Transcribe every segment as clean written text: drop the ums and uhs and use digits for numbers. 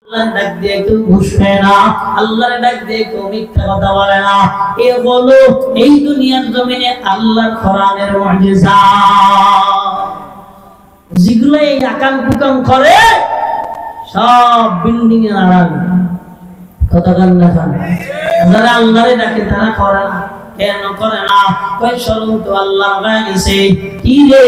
আল্লাহর ডাক দিয়ে কেউ ঘুষ খায় না, আল্লাহর ডাক দিয়ে কেউ মিথ্যা কথা বলে না। এ হলো এই দুনিয়ার জমিনে আল্লাহর কোরআনের মুজিজা। যেগুলো এই আকাম কুকাম করে সব বিল্ডিং এর আড়াল, কথা কান না কান। যারা আল্লাহরে ডাকে তারা করে না, কেন করে না? কই শরম তো আল্লাহ বানিয়েছে। কি রে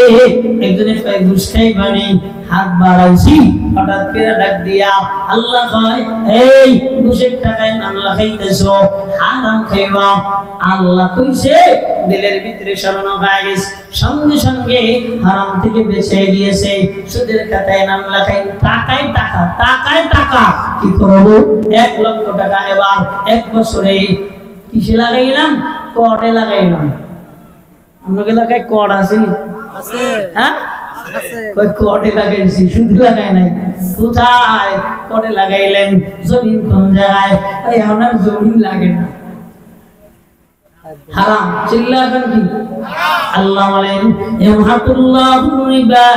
একজনে কই ঘুষ খাইবানি, হাত বাড়াইছি, হঠাৎ করে ডাক দিয়া আল্লাহ কয় এই ঘুষের টাকায় আল্লাহ খাইতেছো, হারাম খাইবা। আল্লাহ কইছে দিলের ভিতরে শরণ হয়ে গেছে, সঙ্গে সঙ্গে হারাম থেকে বেঁচে গিয়েছে। সুদের খাতায় নাম লেখাই, টাকায় টাকা, টাকায় টাকা। কি করবো? 1 লক্ষ টাকা এবার 1 বছরে কিসে লাগাইলাম? কড়ে লাগাইলাম। আমাদের এলাকায় কড় আছে? হ্যাঁ, কই কড়ে লাগাইছি, শুধু লাগাই নাই। কোথায় কড়ে লাগাইলেন? জমিন কোন জায়গায়? এই আমার জমিন লাগে না, হারাম। চিল্লাবেন কি? আল্লাহ বলেন ইয়ামহাকুল্লাহু রিবা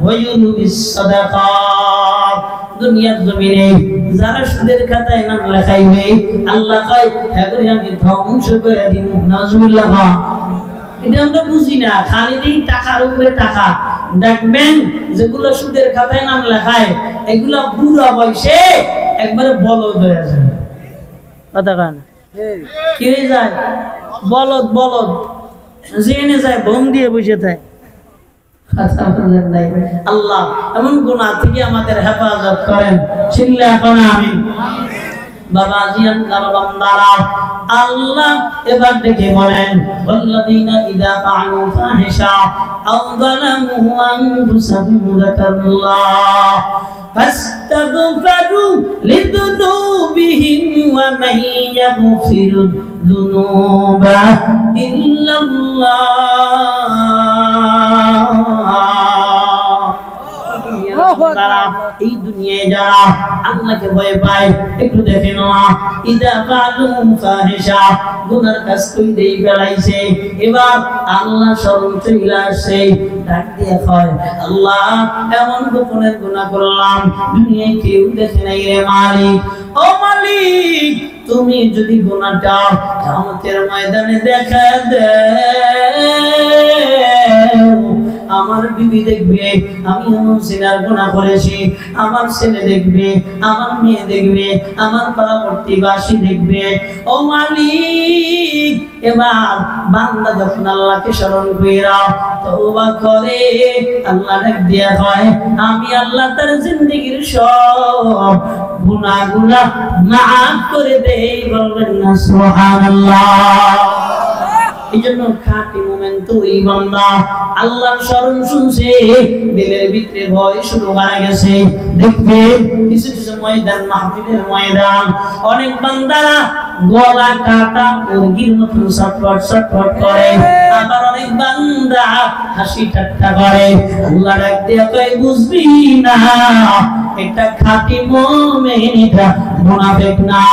ওয়া ইউরবিস সাদাকাত। দুনিয়ার জমিনে যারা সুদের খাতায় নাম লেখাইবে আল্লাহ কয় এগুলো আমি ধ্বংস করে দিব। নাউজুবিল্লাহ। এটা আমরা বুঝি না, খালি এই টাকার উপরে টাকা। দেখবেন যেগুলো সুদের খাতায় নাম লেখায় এগুলো বুড়া বয়সে একবারে বলদ হয়ে যায়। কথা কান কি হয়ে যায়? বলদ, বলদ জেনে যায়, বোম দিয়ে বসে থাকে। আল্লাহ এমন গুনাহ থেকে আমাদের হেফাজত করেন। চিল্লা এখন আমিন। বাবা জিয়ান বান্দারা আল্লাহ এবার দেখে বলেন ওয়াল্লাযীনা ইযা ফাআলু ফাহিশা আও যালামু আনফুসাহুম যাকারুল্লাহ ফাস্তাগফিরু লিযুনুবিহিম ওয়া মান ইয়াগফিরু যুনুবা ইল্লাল্লাহ। এই দুনিয়ায় যারা আল্লাহকে ভয় পায় একটু দেখে না, ইদা ফালু ফাহিশা গুনার কাজ কইরেই ফেলাইছে, এবার আল্লাহ স্মরণ চলে আসে, ডাক দিয়ে কয় আল্লাহ এমন গোপনের গুনাহ করলাম দুনিয়ায় কেউ দেখে নাই রে মালিক। ও মালিক তুমি যদি গুনাহটা কিয়ামতের ময়দানে দেখা দেও, আমার বিবি দেখবে আমি এমন জিনার গুনাহ করেছি, আমার ছেলে দেখবে, আমার মেয়ে দেখবে, আমার পাড়াপড়শিবাসী দেখবে। ও মালিক এবার বান্দা যখন আল্লাহকে স্মরণ কইরা তওবা করে আল্লাহ ডাক দিয়া কয় আমি আল্লাহ তার জিন্দেগীর সব গুনাহগুলো মাফ করে দেই। বলবেন না সুবহানাল্লাহ। এইজন্য খাঁটি মুমিন তো এই বান্দা আল্লাহর শরণ শুনছে, দিলের ভিতরে ভয় শুরু হয়ে গেছে। দেখবে কিছু কিছু ময়দান, মাহফিলের ময়দান, অনেক বান্দারা গলা কাটা মুরগির মতো ছটফট ছটফট করে, আবার অনেক বান্দা হাসি ঠাট্টা করে। আল্লাহ ডাক দিয়ে কয় বুঝবি না এটা খাঁটি মুমিন, এটা মুনাফিক না।